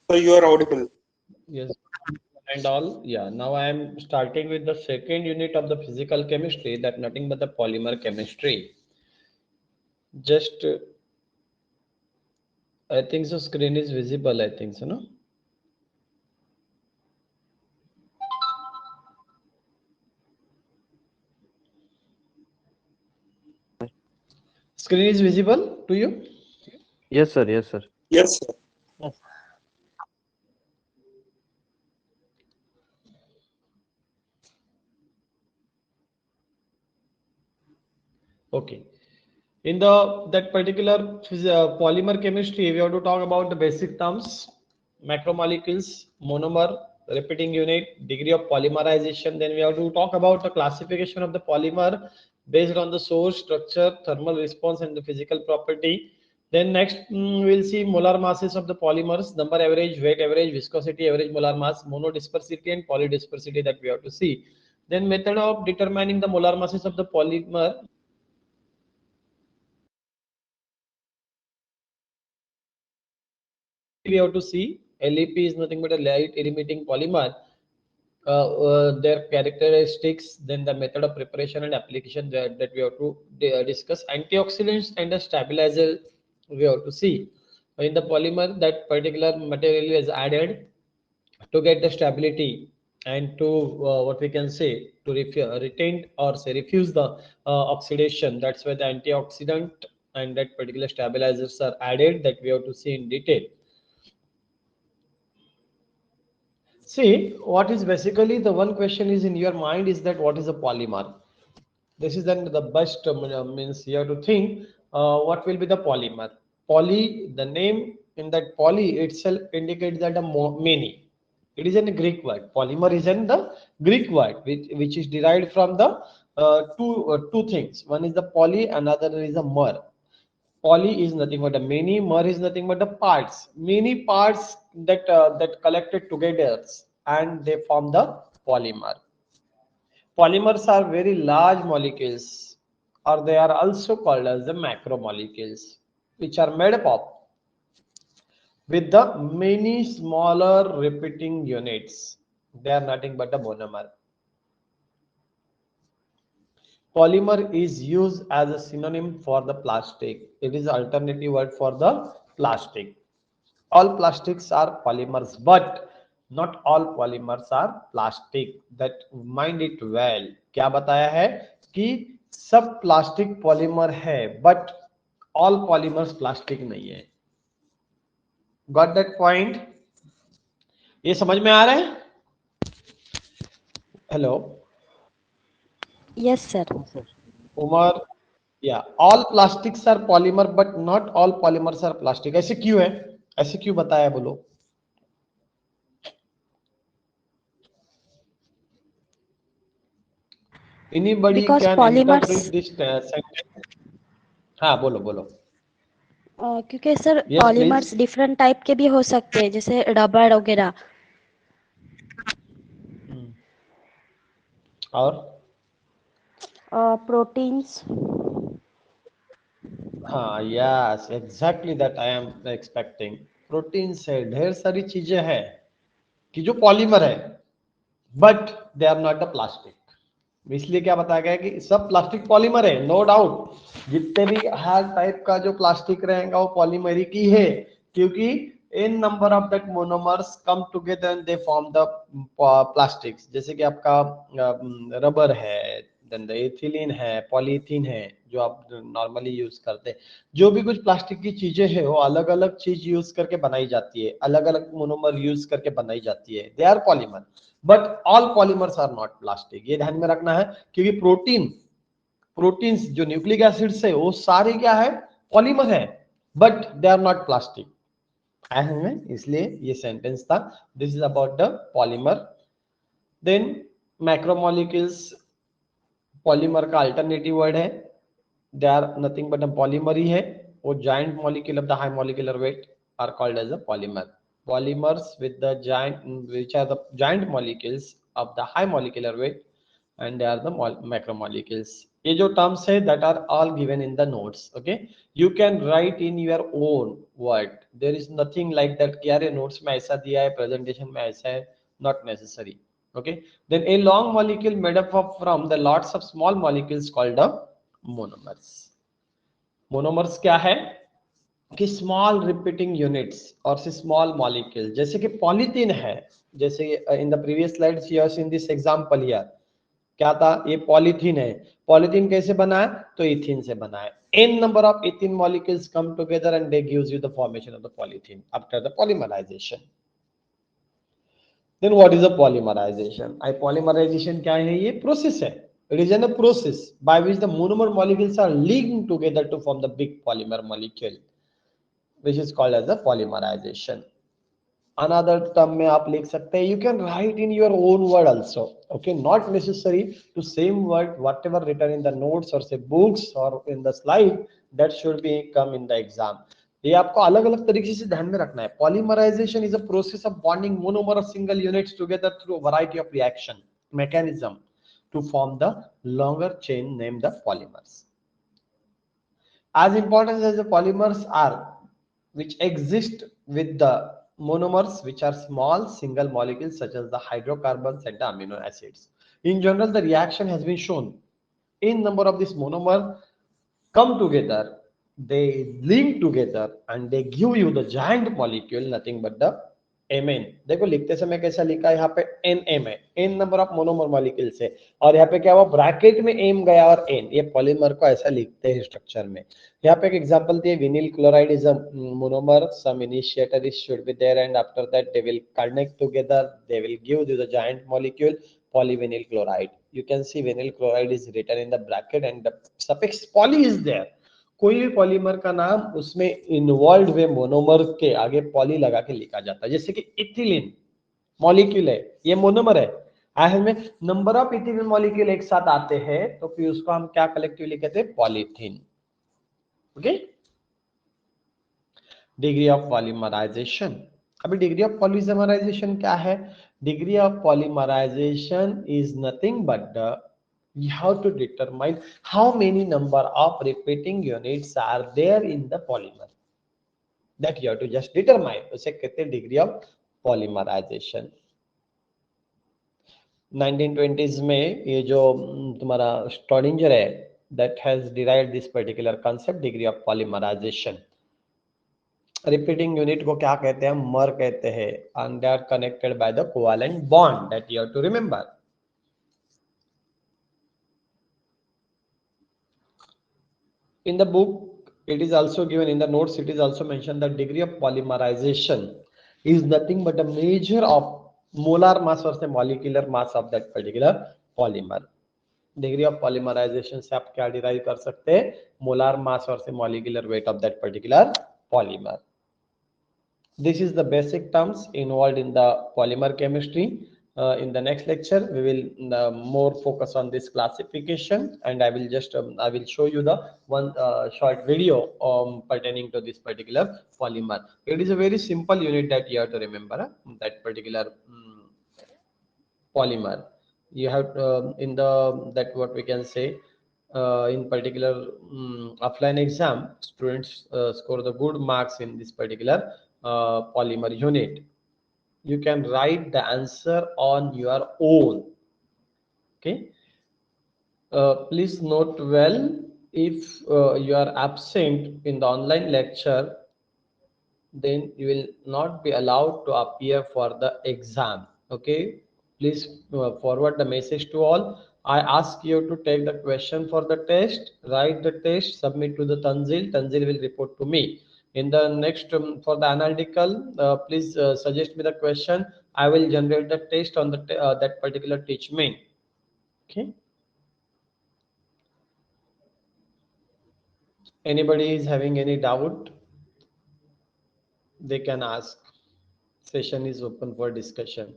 So you are audible. Yes, and all. Yeah, now I am starting with the second unit of the physical chemistry, that nothing but the polymer chemistry. Just, I think so. Screen is visible. I think so. No, screen is visible to you. Yes, sir. Yes, sir. Yes, sir. Okay. In the that particular polymer chemistry, we have to talk about the basic terms: macromolecules, monomer, repeating unit, degree of polymerization. Then we have to talk about the classification of the polymer based on the source, structure, thermal response, and the physical property. Then next, we'll see molar masses of the polymers: number average, weight average, viscosity average, molar mass, monodispersity, and polydispersity that we have to see. Then method of determining the molar masses of the polymer. We have to see LEP is nothing but a light emitting polymer. Their characteristics, then the method of preparation and application that we have to discuss. Antioxidants and the stabilizer we have to see. In the polymer, that particular material is added to get the stability and to what we can say to retain or say refuse the oxidation. That's why the antioxidant and that particular stabilizers are added, that we have to see in detail. See, what is basically the one question is in your mind is that what is a polymer? This is then the best means you have to think what will be the polymer. Poly, the name in that poly itself indicates that many. It is in a Greek word. Polymer is in the Greek word, which is derived from the two things. One is the poly, another is a mer. Poly is nothing but a many, mer is nothing but the parts. Many parts that collected together and they form the polymer. Polymers are very large molecules, or they are also called as the macromolecules, which are made up of with the many smaller repeating units. They are nothing but a monomer. Polymer is used as a synonym for the plastic. It is an alternative word for the plastic. All plastics are polymers, but not all polymers are plastic. That mind it well. क्या बताया है कि सब plastic polymer है, but all polymers plastic नहीं है. Got that point? ये समझ में आ रहा है? Hello Yes, sir. उमर. या all plastics are polymer but not all polymers are plastic. ऐसे क्यों है? ऐसे क्यों बताया, बोलो. Anybody Because can interpret polymers, this sentence? हाँ, बोलो बोलो. क्योंकि sir Yes, please. Polymers different type के भी हो सकते हैं, जैसे रबड़ वगैरह. और प्रोटीन्स. हाँ, yes exactly that I am expecting. Protein से ढेर सारी चीजें हैं कि जो पॉलीमर है, but they are not the plastic. इसलिए क्या बताया गया कि सब प्लास्टिक पॉलीमर है, नो डाउट. जितने भी हर टाइप का जो प्लास्टिक रहेगा वो पॉलीमर ही है, क्योंकि in number of that monomers come together and they form the plastics. जैसे कि आपका रबर है, देन द एथिलीन है, पॉलीथीन है, जो आप नॉर्मली यूज करते हैं. जो भी कुछ प्लास्टिक की चीजें है वो अलग अलग चीज यूज करके बनाई जाती है, अलग अलग मोनोमर यूज करके बनाई जाती है. They are polymer, but all polymers are not plastic. ये ध्यान में रखना है, क्योंकि प्रोटीन्स जो न्यूक्लिक एसिड्स है वो सारे क्या है, पॉलीमर है, but they are not plastic. इसलिए ये सेंटेंस था. This is about the polymer. Then macromolecules polymer का अल्टरनेटिव वर्ड है. They are nothing but polymer ही है. वो joint molecule of the high molecular weight are called as a polymer. Polymers with the giant, which are the giant molecules of the high molecular weight, and they are the macromolecules. ये जो terms है that are all given in the notes. Okay, you can write in your own word. There is nothing like that कि यार ये notes में ऐसा दिया है, presentation में ऐसा है. Not necessary. Okay, then a long molecule made up of from the lots of small molecules called the monomers. Monomers क्या है कि स्मॉल रिपीटिंग यूनिट्स और स्मॉल मॉलिक्यूल, जैसे कि पॉलीथीन है, जैसे in the previous slides you have seen this example here. क्या था, ये पॉलीथीन है. पॉलीथीन कैसे बना है, तो इथिन से बना है. n number of ethene molecules come together and they gives you the formation of the polythene after the polymerization. Then what is a polymerization? Polymerization क्या है, ये प्रोसेस है. It is a process by which the monomer molecules are linked together to form the big polymer molecule, which is called as the polymerization. Another term में आप लिख सकते हैं, you can write in your own word also. Okay, not necessary to same word whatever written in the notes or say books or in the slide, that should be come in the exam. ये आपको अलग अलग तरीके से ध्यान में रखना है. Polymerization is a process of bonding monomer of single units together through a variety of reaction mechanism to form the longer chain named the polymers. As important as the polymers are, which exist with the monomers, which are small single molecules such as the hydrocarbons and the amino acids. In general, the reaction has been shown. In number of these monomers come together, they link together and they give you the giant molecule, nothing but the Mn. देखो लिखते समय कैसा लिखा है, यहाँ पे Nm है, n number of monomer molecules है, और यहाँ पे क्या हुआ, ब्रैकेट में m गया और n. ये पॉलीमर को ऐसा लिखते हैं स्ट्रक्चर में. यहाँ पे एक एग्जांपल दिए, vinyl chloride is a monomer, some initiator is should be there and after that they will connect together, they will give you the giant molecule polyvinyl chloride. You can see vinyl chloride is written in the bracket and the suffix poly is there. कोई भी polymer का नाम उसमें involve हुए monomer के आगे poly लगा के लिखा जाता है. जैसे कि इथिलीन मॉलिक्यूल है, ये मोनोमर है. आखिर में नंबर ऑफ इथिलीन मॉलिक्यूल एक साथ आते हैं तो फिर उसको हम क्या कलेक्टिवली कहते हैं, polythene. Okay, degree of polymerisation. अभी डिग्री ऑफ पॉलीमराइजेशन क्या है, degree of polymerisation is nothing but the, you have to determine how many number of repeating units are there in the polymer, that you have to just determine. उसे कहते हैं degree of polymerisation. 1920s में ये जो तुम्हारा स्टॉडिंजर है, that has derived this particular concept, degree of polymerisation. Repeating unit को क्या कहते हैं, मर कहते हैं, and they are connected by the covalent bond, that you have to remember. In the book it is also given, in the notes it is also mentioned that degree of polymerization is nothing but a measure of molar mass or say molecular mass of that particular polymer. Degree of polymerisation से आप क्या derive कर सकते हैं, molar mass और से molecular weight of that particular polymer. This is the basic terms involved in the polymer chemistry. In the next lecture we will more focus on this classification, and I will just I will show you the one short video pertaining to this particular polymer. It is a very simple unit that you have to remember, that particular polymer. You have in the that what we can say, in particular offline exam students score the good marks in this particular polymer unit. You can write the answer on your own. Okay, please note well, if you are absent in the online lecture, then you will not be allowed to appear for the exam. Okay, please forward the message to all. I ask you to take the question for the test, write the test, submit to the Tanzil. Tanzil will report to me. In the next for the analytical, please suggest me the question. I will generate the test on the that particular teach main. Okay, anybody is having any doubt, they can ask. Session is open for discussion.